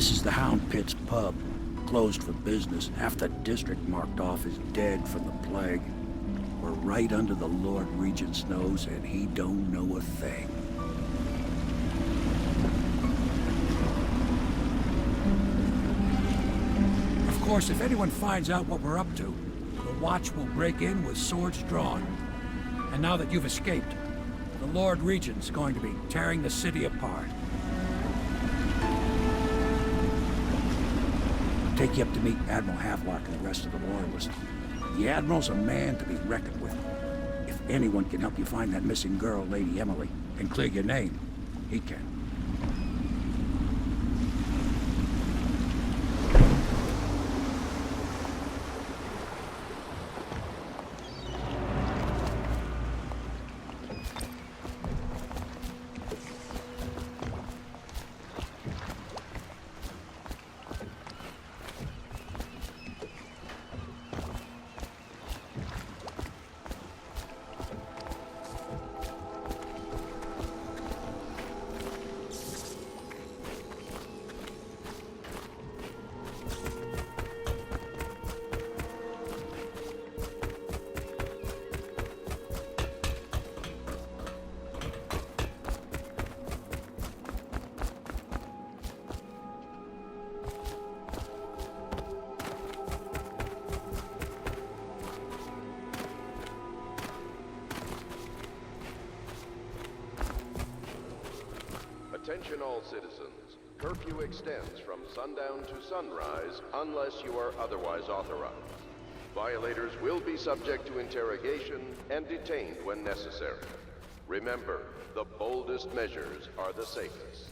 This is the Hound Pit's pub. Closed for business. Half the district marked off as dead from the plague. We're right under the Lord Regent's nose, and he don't know a thing. Of course, if anyone finds out what we're up to, the Watch will break in with swords drawn. And now that you've escaped, the Lord Regent's going to be tearing the city apart. Take you up to meet Admiral Havelock and the rest of the Loyalists. The Admiral's a man to be reckoned with. If anyone can help you find that missing girl, Lady Emily, and clear your name, he can. Attention all citizens. Curfew extends from sundown to sunrise unless you are otherwise authorized. Violators will be subject to interrogation and detained when necessary. Remember, the boldest measures are the safest.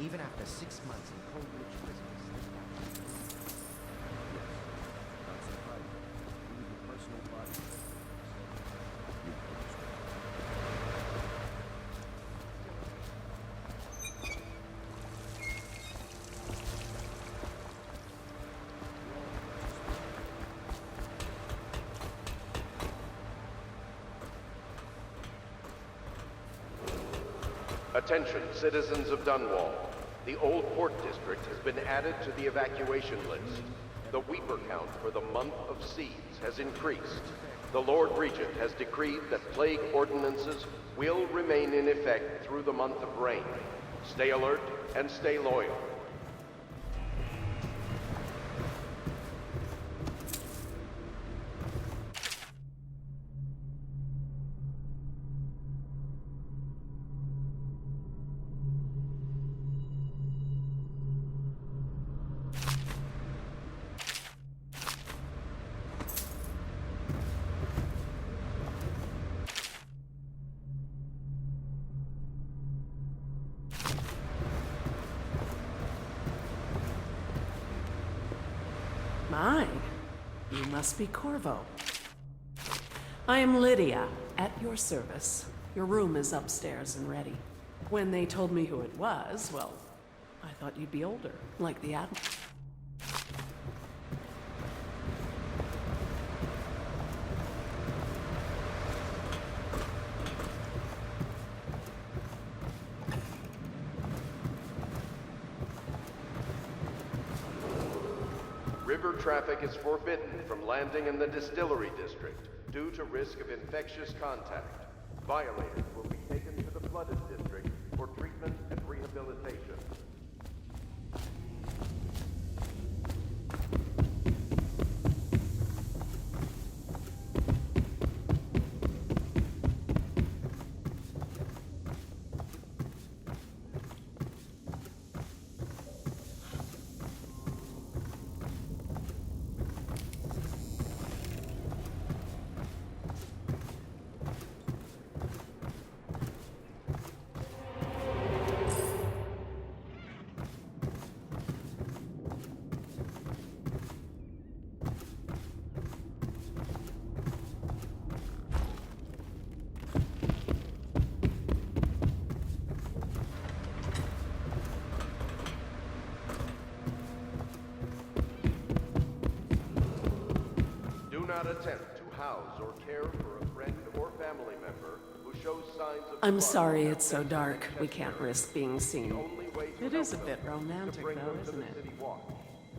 Even after 6 months in Coldridge prison. Attention, citizens of Dunwall. The Old Port District has been added to the evacuation list. The Weeper count for the month of Seeds has increased. The Lord Regent has decreed that plague ordinances will remain in effect through the month of rain. Stay alert and stay loyal. My, you must be Corvo. I am Lydia, at your service. Your room is upstairs and ready. When they told me who it was, well, I thought you'd be older, like the Admiral. River traffic is forbidden from landing in the Distillery District due to risk of infectious contact. Violators will be taken to the Flooded District for treatment and rehabilitation. not attempt to house or care for a friend or family member who shows signs of... I'm sorry it's so dark. We can't risk being The seen. only way to It help is a them bit is to romantic, bring though, them to isn't the it? City Watch.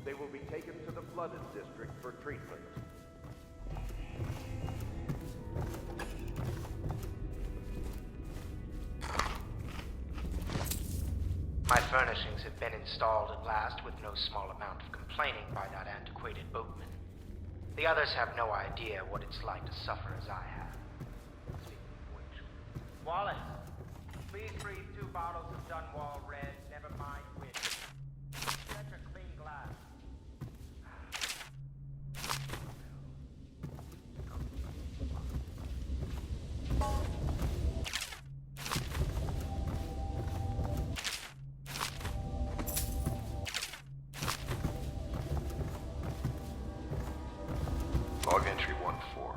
They will be taken to the flooded district for treatment. My furnishings have been installed at last with no small amount of complaining by that antiquated boatman. The others have no idea what it's like to suffer as I have. Speaking of which... Wallace, please freeze 2 bottles of Dunwall Red, never mind which. Such a clean glass. Log entry 1-4.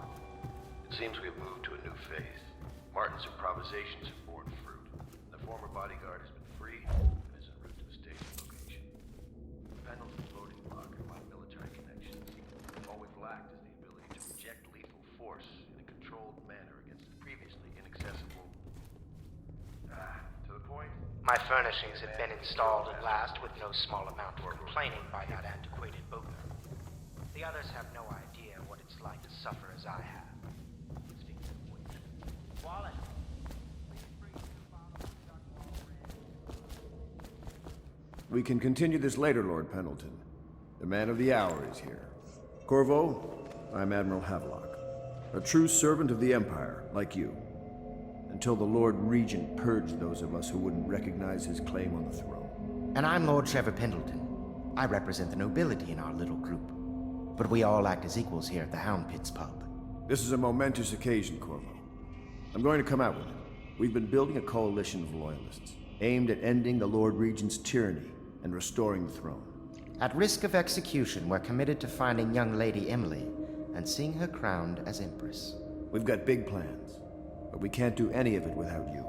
It seems we have moved to a new phase. Martin's improvisations have borne fruit. The former bodyguard has been freed and is en route to the station location. Pendleton's loading block and my military connections. All we've lacked is the ability to project lethal force in a controlled manner against the previously inaccessible... to the point? My furnishings have been installed at last with no small amount of complaining by that antiquated boatman. The others have no idea what it's like to suffer as I have. Speaking of which... Wallace, please freeze 2 bottles of Dunwall Red. We can continue this later, Lord Pendleton. The man of the hour is here. Corvo, I'm Admiral Havelock, a true servant of the Empire, like you. Until the Lord Regent purged those of us who wouldn't recognize his claim on the throne. And I'm Lord Trevor Pendleton. I represent the nobility in our little group. But we all act as equals here at the Hound Pits pub. This is a momentous occasion, Corvo. I'm going to come out with it. We've been building a coalition of loyalists, aimed at ending the Lord Regent's tyranny and restoring the throne. At risk of execution, we're committed to finding young Lady Emily and seeing her crowned as Empress. We've got big plans, but we can't do any of it without you.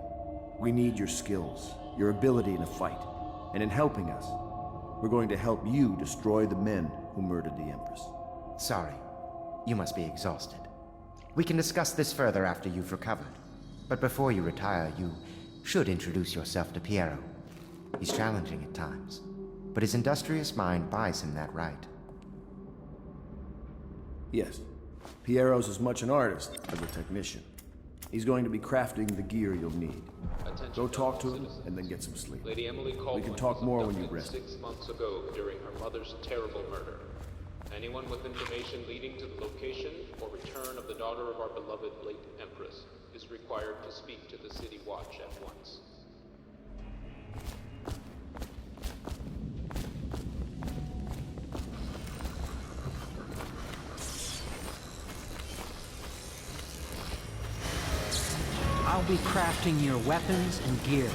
We need your skills, your ability in a fight, and in helping us, we're going to help you destroy the men who murdered the Empress. Sorry. You must be exhausted. We can discuss this further after you've recovered. But before you retire, you should introduce yourself to Piero. He's challenging at times, but his industrious mind buys him that right. Yes. Piero's as much an artist as a technician. He's going to be crafting the gear you'll need. Go talk to him and then get some sleep. Lady Emily Caldwell We can talk more when you was rest. abducted 6 months ago during her mother's terrible murder. Anyone with information leading to the location or return of the daughter of our beloved late Empress is required to speak to the City Watch at once. I'll be crafting your weapons and gear.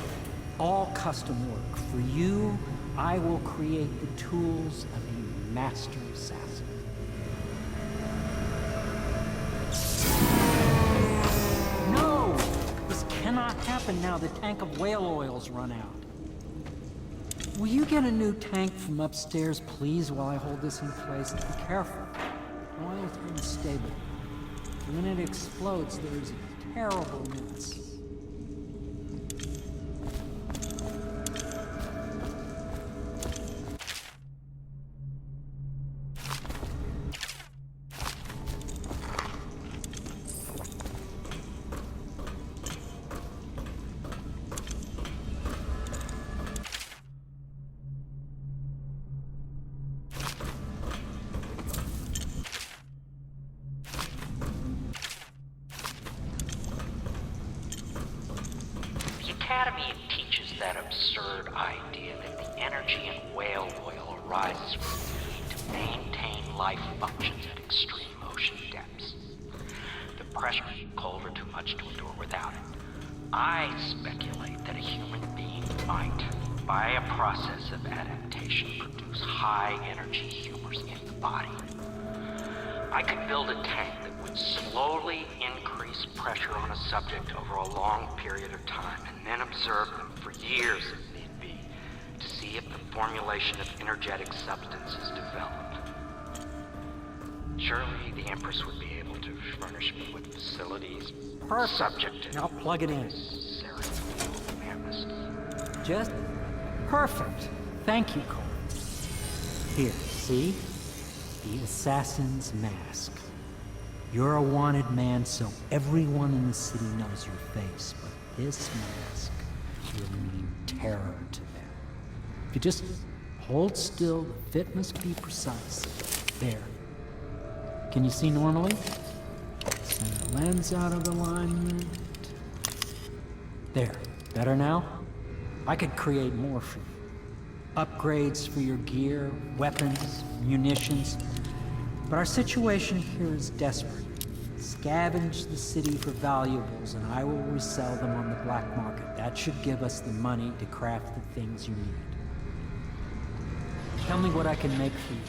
All custom work. For you, I will create the tools of a master assassin. No! This cannot happen now the tank of whale oil's run out. Will you get a new tank from upstairs, please, while I hold this in place? Be careful. Oil's unstable. When it explodes, there's a terrible mess. The Academy teaches that absurd idea that the energy in whale oil arises from the need to maintain life functions at extreme ocean depths. The pressure is cold or too much to endure without it. I speculate that a human being might, by a process of adaptation, produce high-energy humors in the body. I could build a tank that would slowly increase pressure on a subject over a long period of time and then observe them for years if need be to see if the formulation of energetic substances developed. Surely the Empress would be to furnish me with facilities. Perfect. Subject to Now plug it in. ceremonial amnesty. Just perfect. Thank you, Cole. Here, see? The assassin's mask. You're a wanted man, so everyone in the city knows your face, but this mask will mean terror to them. If you just hold still, the fit must be precise. There. Can you see normally? Send the lens out of alignment. There. Better now? I could create more for you. Upgrades for your gear, weapons, munitions. But our situation here is desperate. Scavenge the city for valuables and I will resell them on the black market. That should give us the money to craft the things you need. Tell me what I can make for you.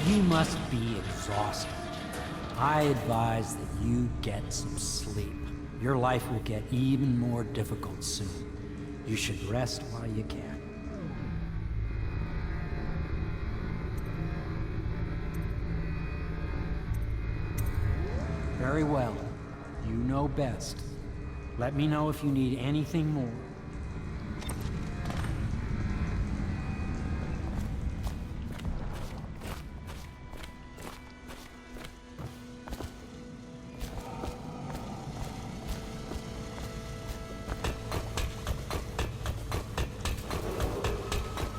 You must be exhausted. I advise that you get some sleep. Your life will get even more difficult soon. You should rest while you can. Very well. You know best. Let me know if you need anything more.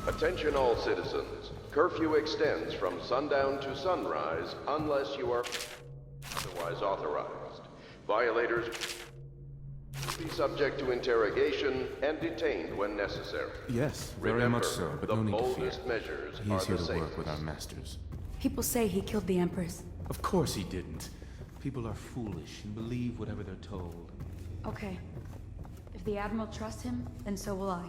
Attention all citizens. Curfew extends from sundown to sunrise unless you are otherwise authorized. Violators will be subject to interrogation and detained when necessary. Yes, very Remember, much so, but the no need to fear. boldest measures He are is here the to work safest. with our masters. People say he killed the Empress. Of course he didn't. People are foolish and believe whatever they're told. Okay. If the Admiral trusts him, then so will I.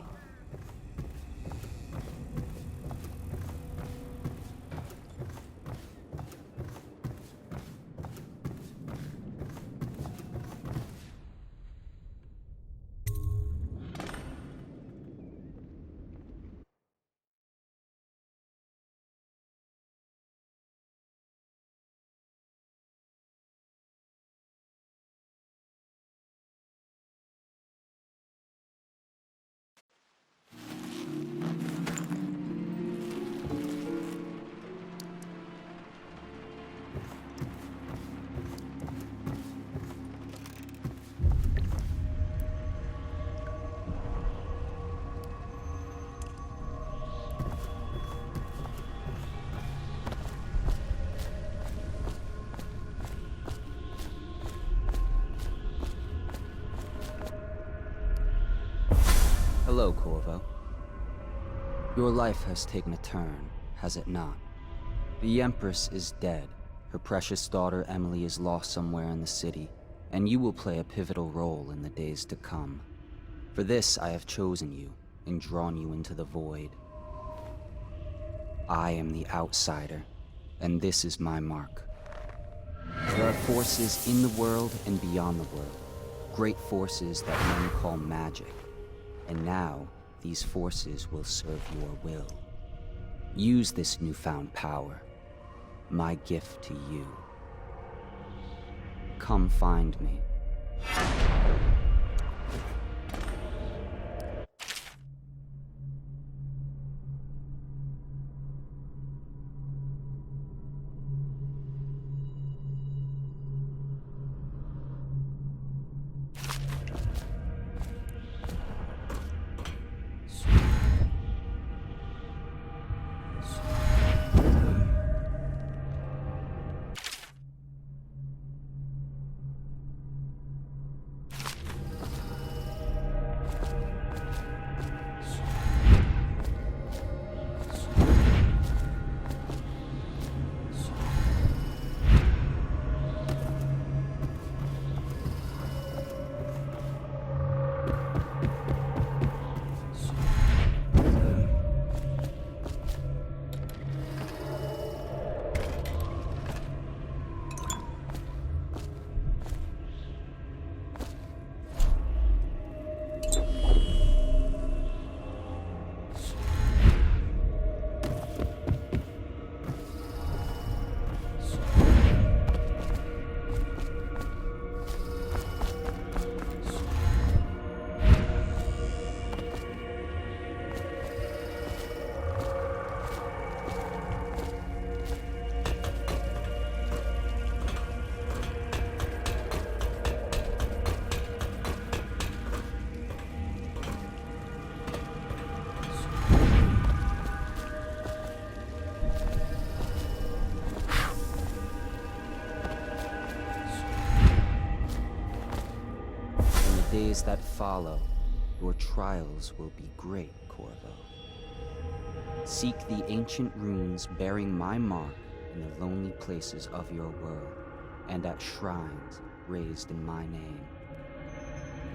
Hello, Corvo. Your life has taken a turn, has it not? The Empress is dead. Her precious daughter Emily is lost somewhere in the city, and you will play a pivotal role in the days to come. For this, I have chosen you and drawn you into the void. I am the outsider, and this is my mark. There are forces in the world and beyond the world, great forces that men call magic. And now, these forces will serve your will. Use this newfound power, my gift to you. Come find me. days that follow, your trials will be great, Corvo. Seek the ancient runes bearing my mark in the lonely places of your world, and at shrines raised in my name.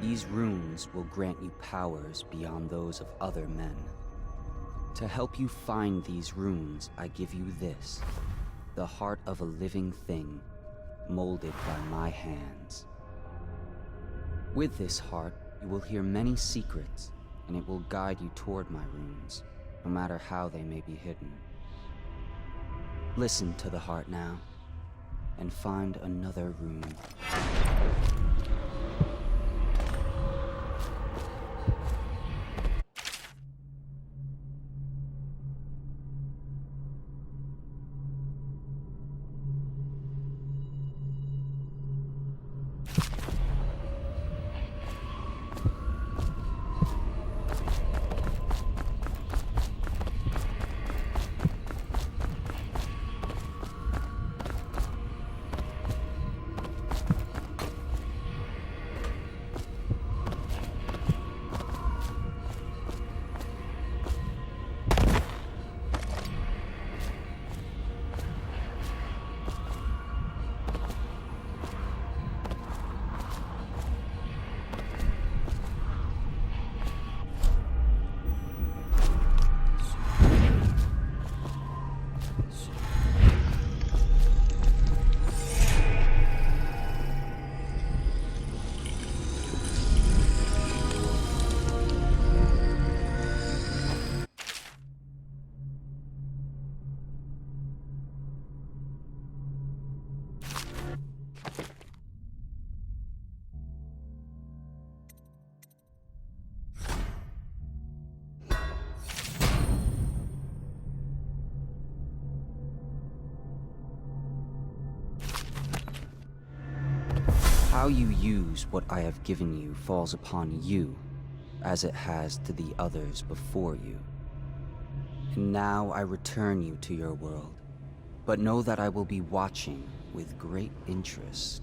These runes will grant you powers beyond those of other men. To help you find these runes, I give you this, the heart of a living thing, molded by my hands. With this heart, you will hear many secrets, and it will guide you toward my runes, no matter how they may be hidden. Listen to the heart now, and find another rune. How you use what I have given you falls upon you, as it has to the others before you. And now I return you to your world, but know that I will be watching with great interest.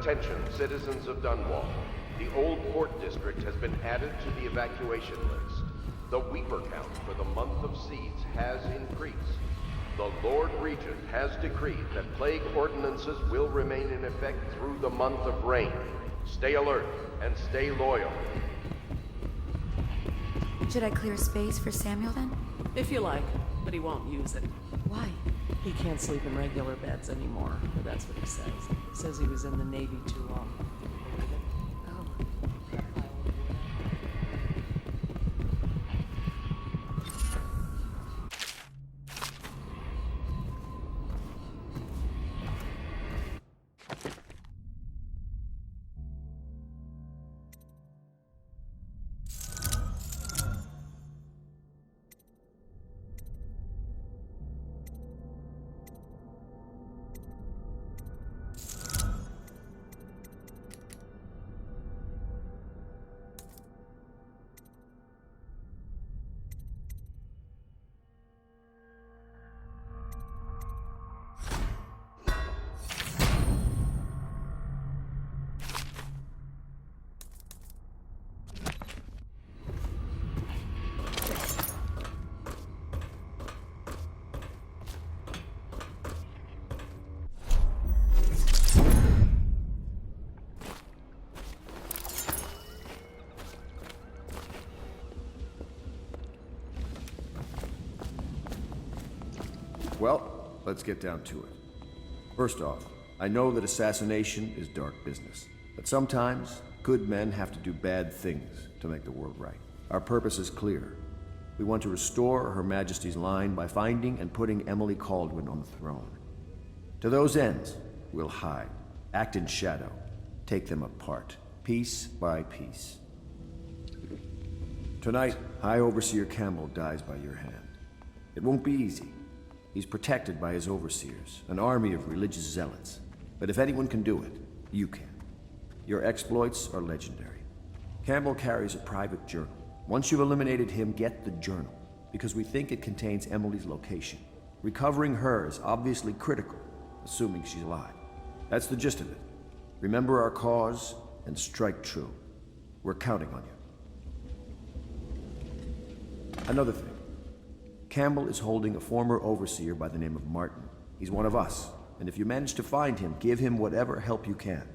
Attention, citizens of Dunwall. The Old Port District has been added to the evacuation list. The Weeper count for the month of Seeds has increased. The Lord Regent has decreed that plague ordinances will remain in effect through the month of rain. Stay alert and stay loyal. Should I clear space for Samuel then? If you like, but he won't use it. Why? He can't sleep in regular beds anymore, or that's what he says. He says he was in the Navy too long. Believe it? Well, let's get down to it. First off, I know that assassination is dark business, but sometimes good men have to do bad things to make the world right. Our purpose is clear. We want to restore Her Majesty's line by finding and putting Emily Kaldwin on the throne. To those ends, we'll hide, act in shadow, take them apart, piece by piece. Tonight, High Overseer Campbell dies by your hand. It won't be easy. He's protected by his overseers, an army of religious zealots. But if anyone can do it, you can. Your exploits are legendary. Campbell carries a private journal. Once you've eliminated him, get the journal, because we think it contains Emily's location. Recovering her is obviously critical, assuming she's alive. That's the gist of it. Remember our cause, and strike true. We're counting on you. Another thing. Campbell is holding a former overseer by the name of Martin. He's one of us, and if you manage to find him, give him whatever help you can.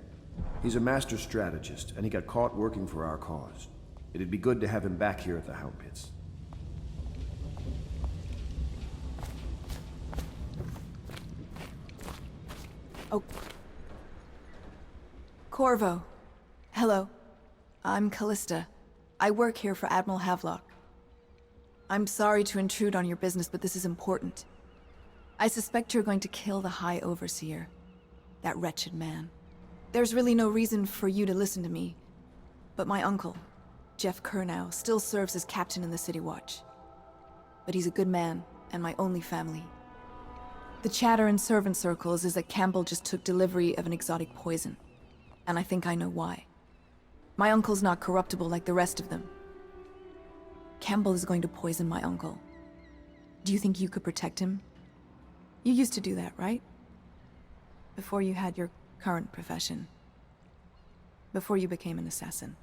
He's a master strategist, and he got caught working for our cause. It'd be good to have him back here at the Hound Pits. Oh. Corvo. Hello. I'm Callista. I work here for Admiral Havelock. I'm sorry to intrude on your business, but this is important. I suspect you're going to kill the High Overseer. That wretched man. There's really no reason for you to listen to me. But my uncle, Jeff Kernow, still serves as captain in the City Watch. But he's a good man, and my only family. The chatter in servant circles is that Campbell just took delivery of an exotic poison. And I think I know why. My uncle's not corruptible like the rest of them. Campbell is going to poison my uncle. Do you think you could protect him? You used to do that, right? Before you had your current profession. Before you became an assassin.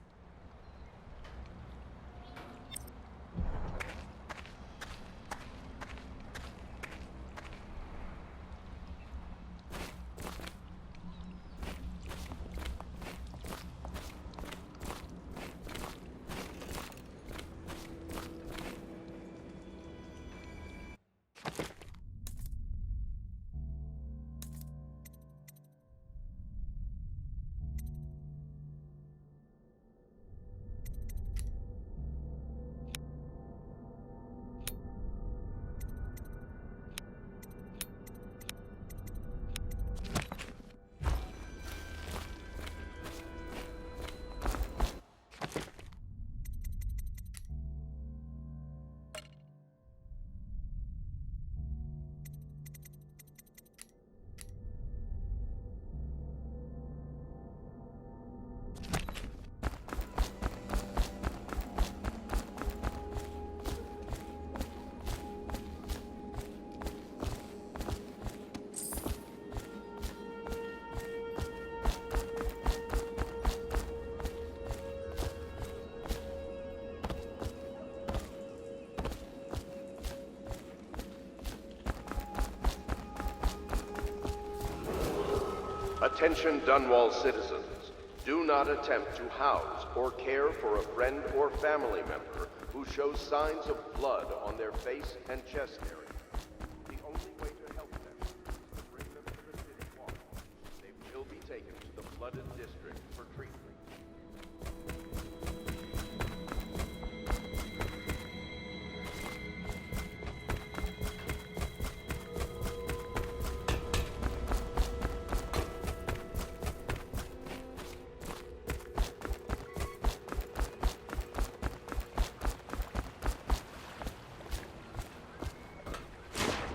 Attention Dunwall citizens. Do not attempt to house or care for a friend or family member who shows signs of blood on their face and chest area. The only way to help them is to bring them to the city watch. They will be taken to the flooded district for treatment.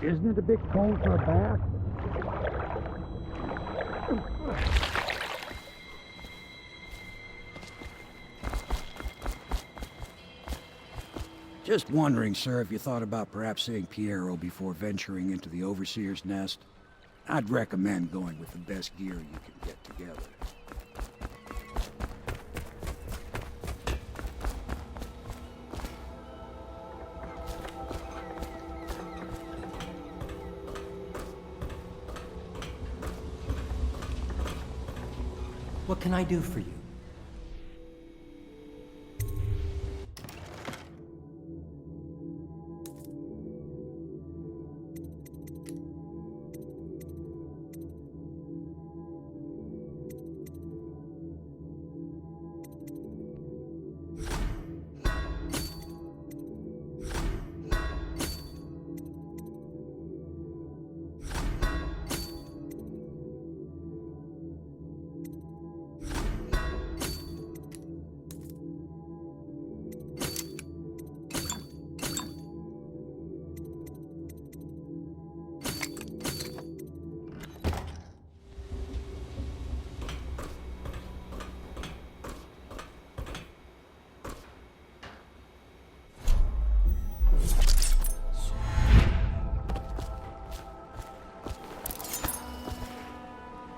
Isn't it a bit cold for a bath? Just wondering, sir, if you thought about perhaps seeing Piero before venturing into the Overseer's nest. I'd recommend going with the best gear you can get together. What can I do for you?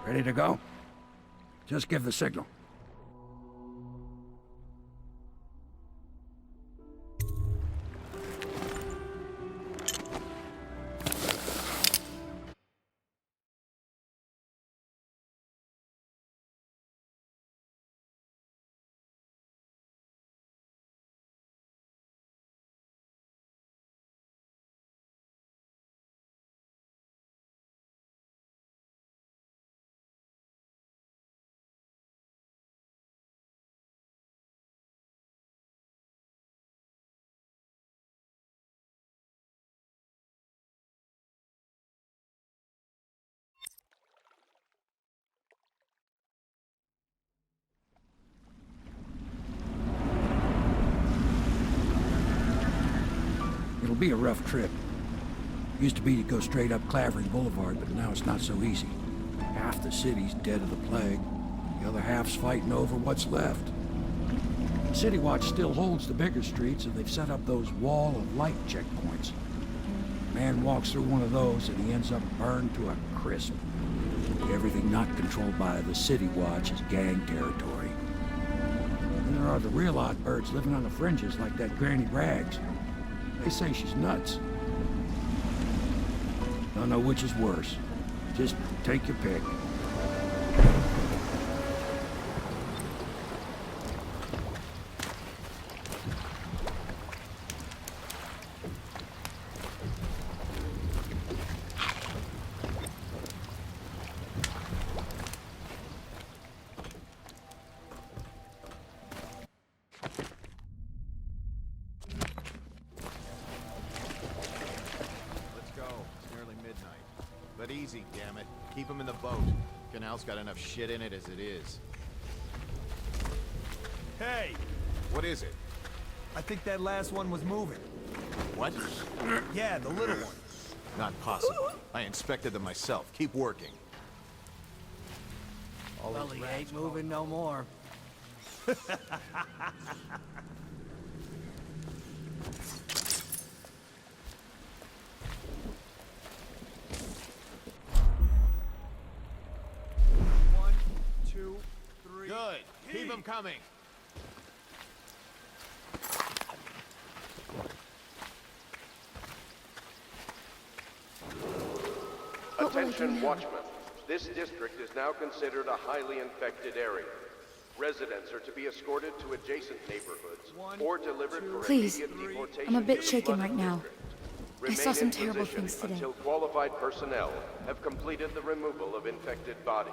Ready to go? Just give the signal. It'll be a rough trip. Used to be to go straight up Clavering Boulevard, but now it's not so easy. Half the city's dead of the plague. The other half's fighting over what's left. City Watch still holds the bigger streets, and they've set up those wall of light checkpoints. Man walks through one of those, and he ends up burned to a crisp. Everything not controlled by the City Watch is gang territory. And there are the real odd birds living on the fringes, like that Granny Rags. They say she's nuts. Don't know which is worse. Just take your pick. But easy, damn it. Keep him in the boat. Canal's got enough shit in it as it is. Hey! What is it? I think that last one was moving. What? Yeah, the little one. Not possible. I inspected them myself. Keep working. Well, he ain't moving no more. Good. Keep them coming. Attention, watchmen. This district is now considered a highly infected area. Residents are to be escorted to adjacent neighborhoods or delivered for Please, immediate deportation. I'm a bit to the shaken flooded right now. district. I saw Remain some in terrible position things today. until qualified personnel have completed the removal of infected bodies.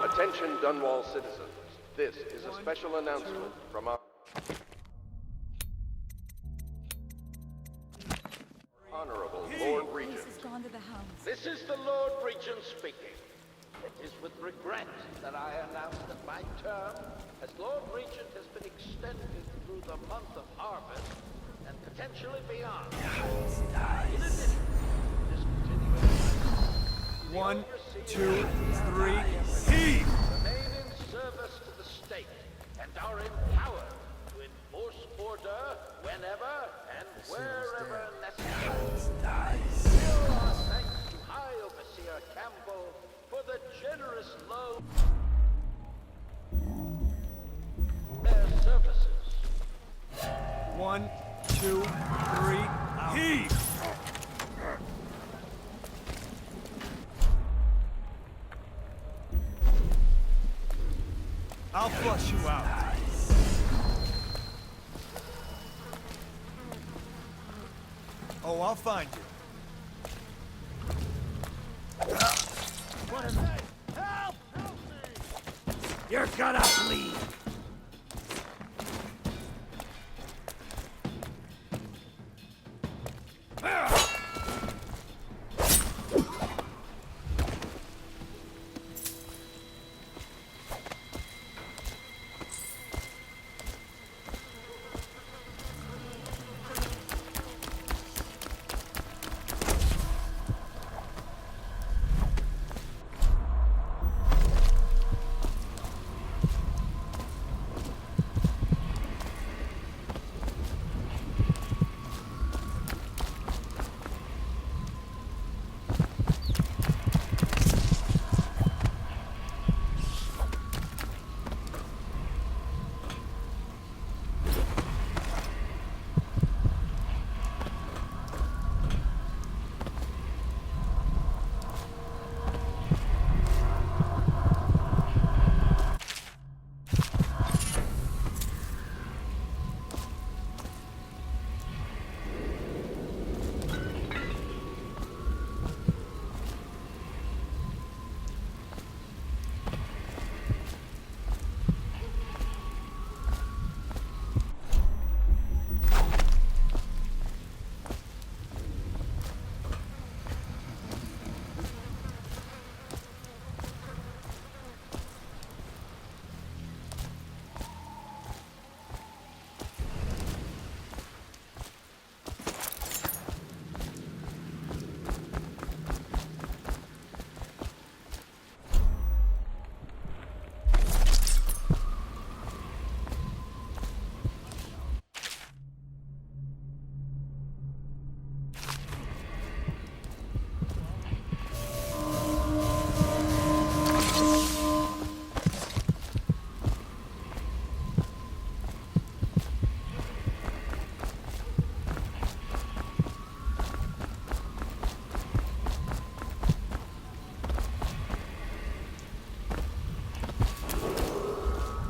Attention Dunwall citizens. This is a special announcement from our Honorable Lord Regent. This is the Lord Regent speaking. It is with regret that I announce that my term as Lord Regent has been extended through the month of harvest and potentially beyond. In addition, discontinuing 1, 2, 3, heave! remain in service to the state and are empowered to enforce order whenever and wherever necessary. Still our thanks to High Overseer Campbell for the generous loan their services. 1, 2, 3, heave! I'll flush you out. Oh, I'll find you. What is that? Help! Help me! You're gonna bleed.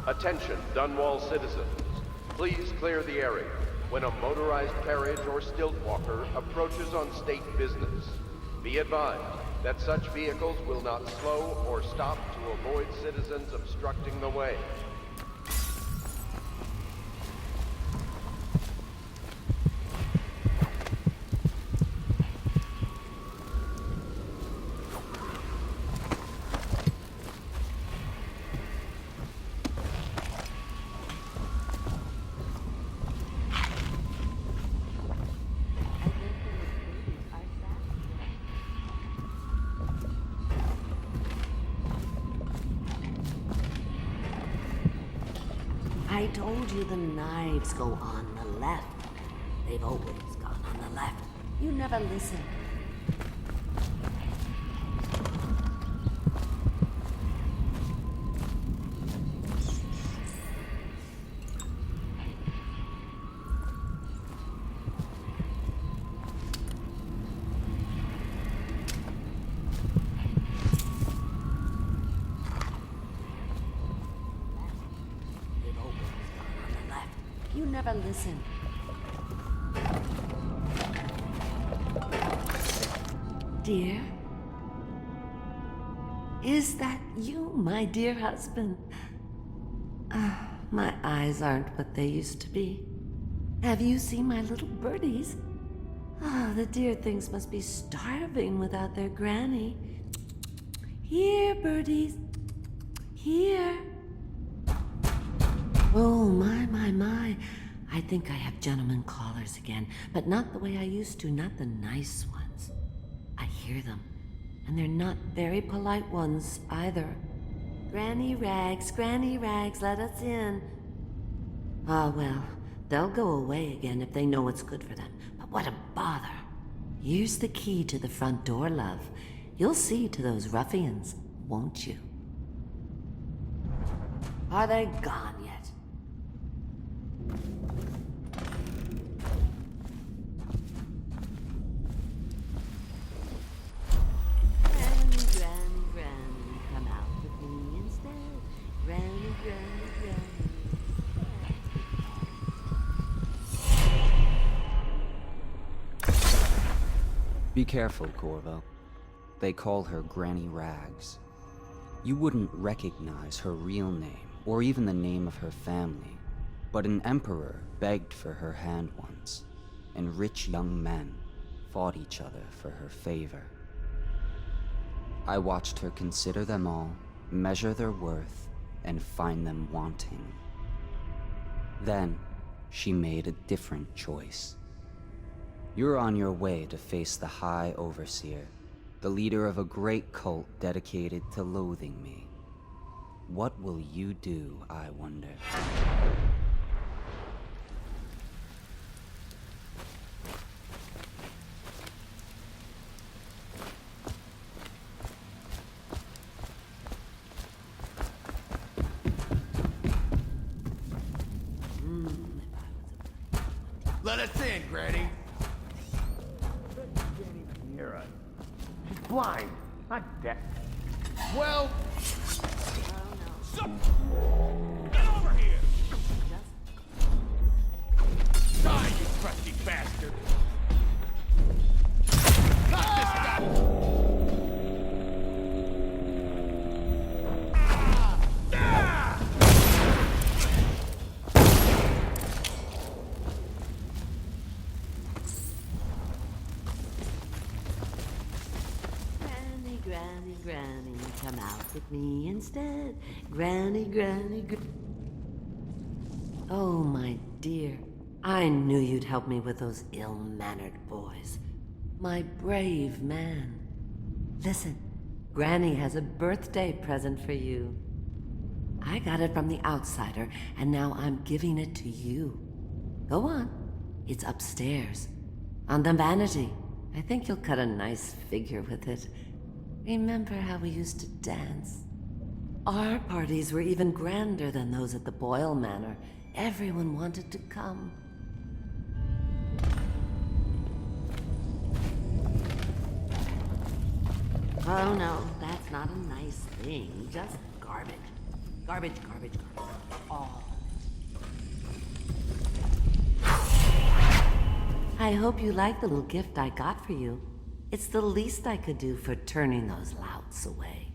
Attention, Dunwall citizens. Please clear the area when a motorized carriage or stilt walker approaches on state business. Be advised that such vehicles will not slow or stop to avoid citizens obstructing the way. I told you the knives go on the left. They've always gone on the left. You never listen. You never listen. Dear? Is that you, my dear husband? My eyes aren't what they used to be. Have you seen my little birdies? The dear things must be starving without their granny. Here, birdies. Here. Oh, my. I think I have gentlemen callers again, but not the way I used to, not the nice ones. I hear them, and they're not very polite ones either. Granny Rags, let us in. Well, they'll go away again if they know what's good for them, but what a bother. Here's the key to the front door, love. You'll see to those ruffians, won't you? Are they gone yet? Granny, come out with me instead. Granny. Be careful, Corvo. They call her Granny Rags. You wouldn't recognize her real name, or even the name of her family, but an emperor begged for her hand once, and rich young men fought each other for her favor. I watched her consider them all, measure their worth, and find them wanting. Then, she made a different choice. You're on your way to face the High Overseer, the leader of a great cult dedicated to loathing me. What will you do, I wonder? Let us in, Granny. She's blind, not deaf. Well... Get over here! Die, you crusty bastard! Cut this guy! Granny, come out with me instead. Granny. Oh, my dear. I knew you'd help me with those ill-mannered boys. My brave man. Listen, Granny has a birthday present for you. I got it from the outsider, and now I'm giving it to you. Go on. It's upstairs. On the vanity. I think you'll cut a nice figure with it. Remember how we used to dance? Our parties were even grander than those at the Boyle Manor. Everyone wanted to come. Oh no, that's not a nice thing. Just garbage. Garbage. All. I hope you like the little gift I got for you. It's the least I could do for turning those louts away.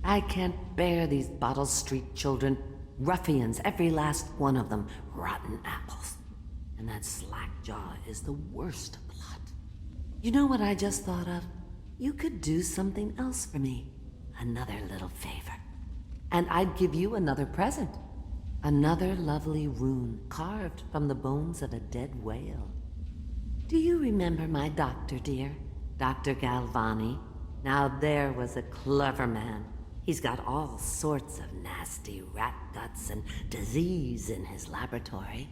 I can't bear these Bottle Street children. Ruffians, every last one of them. Rotten apples. And that slack jaw is the worst lot. You know what I just thought of? You could do something else for me. Another little favor. And I'd give you another present. Another lovely rune carved from the bones of a dead whale. Do you remember my doctor, dear? Dr. Galvani? Now there was a clever man. He's got all sorts of nasty rat guts and disease in his laboratory.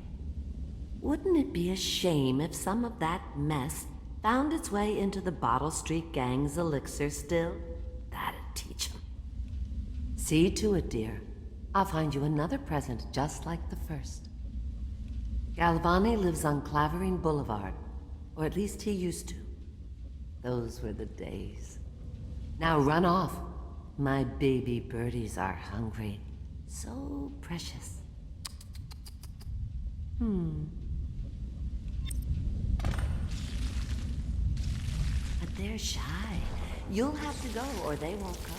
Wouldn't it be a shame if some of that mess found its way into the Bottle Street Gang's elixir still? That'd teach him. See to it, dear. I'll find you another present just like the first. Galvani lives on Clavering Boulevard, or at least he used to. Those were the days. Now run off. My baby birdies are hungry. So precious. But they're shy. You'll have to go or they won't come.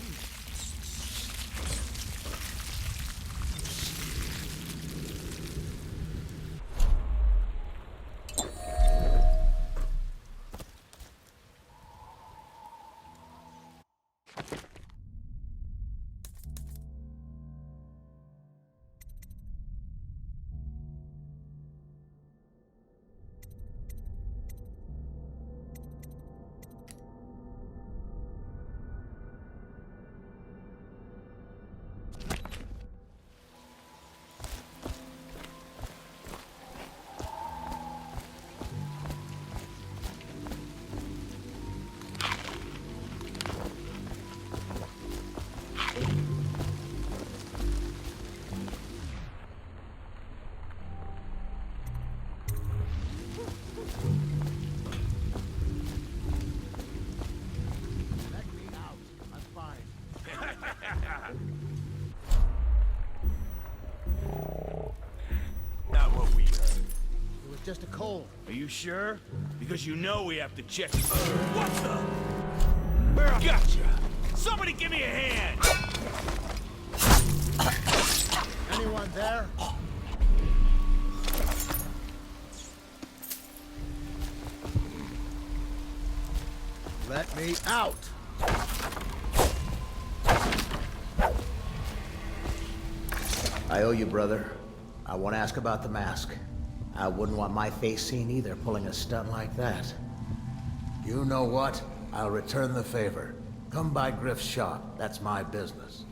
Just a cold. Are you sure? Because you know we have to check. What the? Gotcha! Somebody give me a hand! Anyone there? Let me out! I owe you, brother. I want to ask about the mask. I wouldn't want my face seen either, pulling a stunt like that. You know what? I'll return the favor. Come by Griff's shop. That's my business.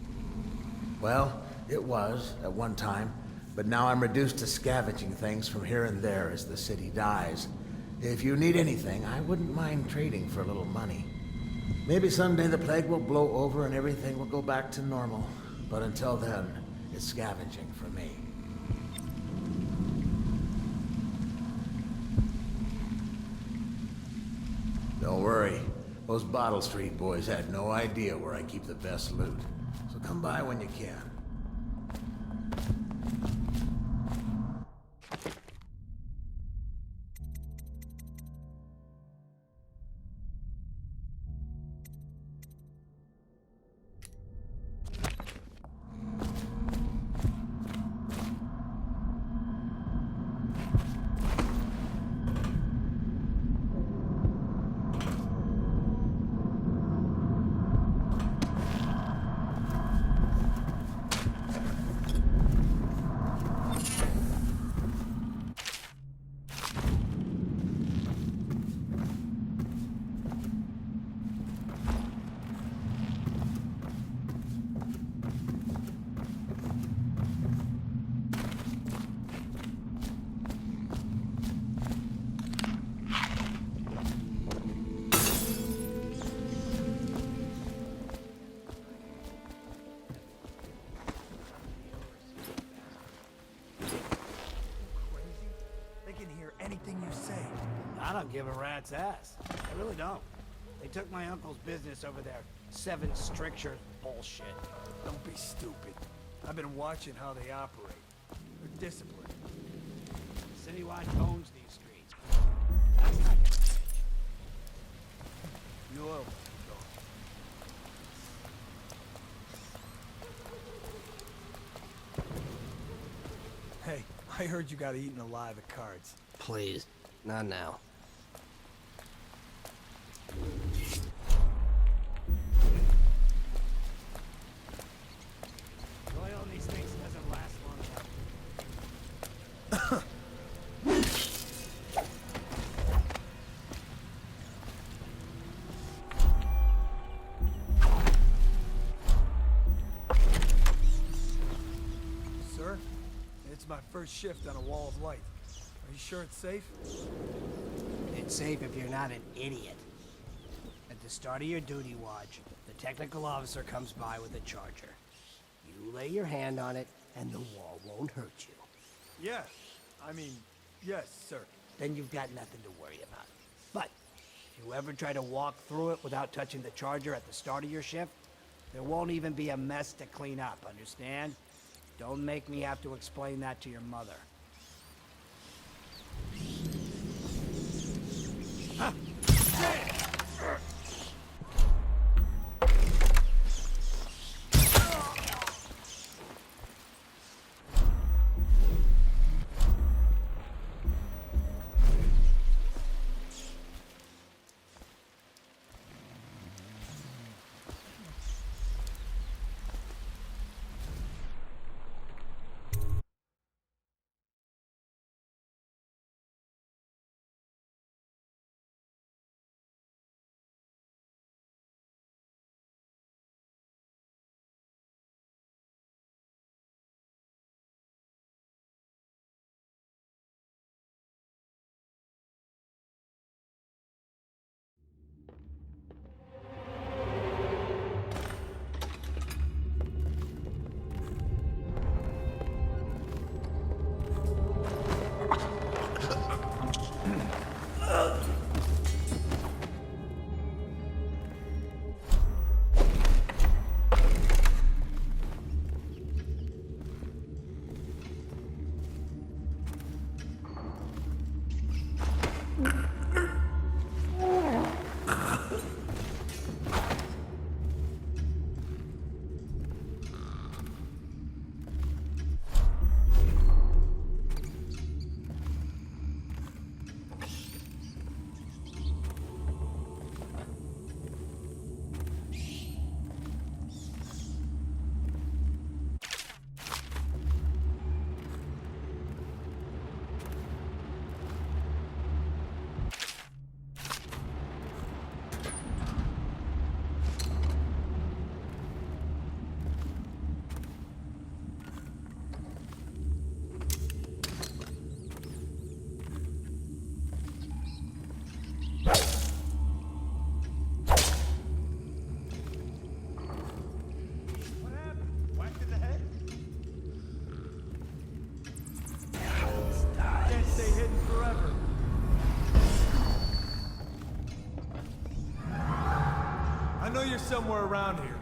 Well, it was, at one time, but now I'm reduced to scavenging things from here and there as the city dies. If you need anything, I wouldn't mind trading for a little money. Maybe someday the plague will blow over and everything will go back to normal. But until then, it's scavenging for me. Don't worry. Those Bottle Street boys had no idea where I keep the best loot. So come by when you can. I don't give a rat's ass. I really don't. They took my uncle's business over their 7 strictures bullshit. Don't be stupid. I've been watching how they operate. They're disciplined. Citywide owns these streets. That's not gonna change. You owe. Hey, I heard you got eaten alive at cards. Please, not now. Oil on these things doesn't last long enough. first shift on a wall of light. Are you sure it's safe? It's safe if you're not an idiot. At the start of your duty watch, the technical officer comes by with a charger. You lay your hand on it, and the wall won't hurt you. Yeah. I mean, yes, sir. Then you've got nothing to worry about. But if you ever try to walk through it without touching the charger at the start of your shift, there won't even be a mess to clean up, understand? Don't make me have to explain that to your mother. I know you're somewhere around here.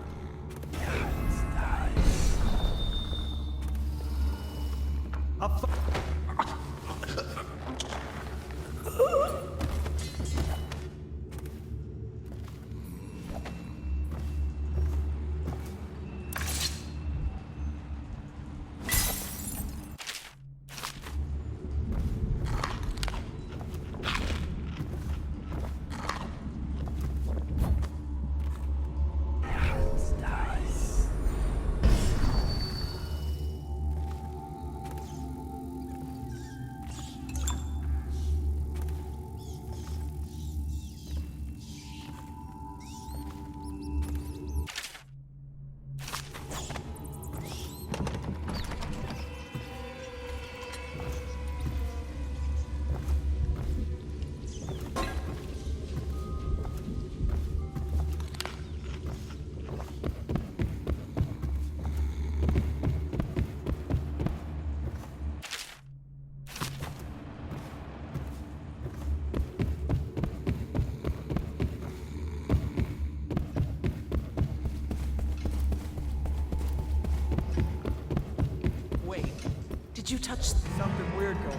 Did you touch something weird going?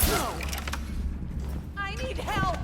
No! I need help!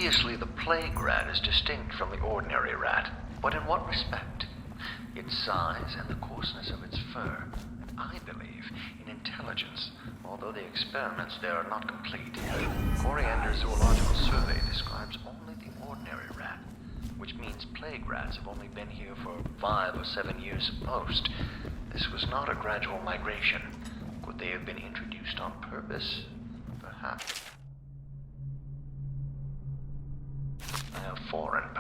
Obviously, the plague rat is distinct from the ordinary rat, but in what respect? Its size and the coarseness of its fur. I believe in intelligence, although the experiments there are not complete. Coriander's zoological survey describes only the ordinary rat, which means plague rats have only been here for 5 or 7 years at most. This was not a gradual migration. Could they have been introduced on purpose? Perhaps. A foreign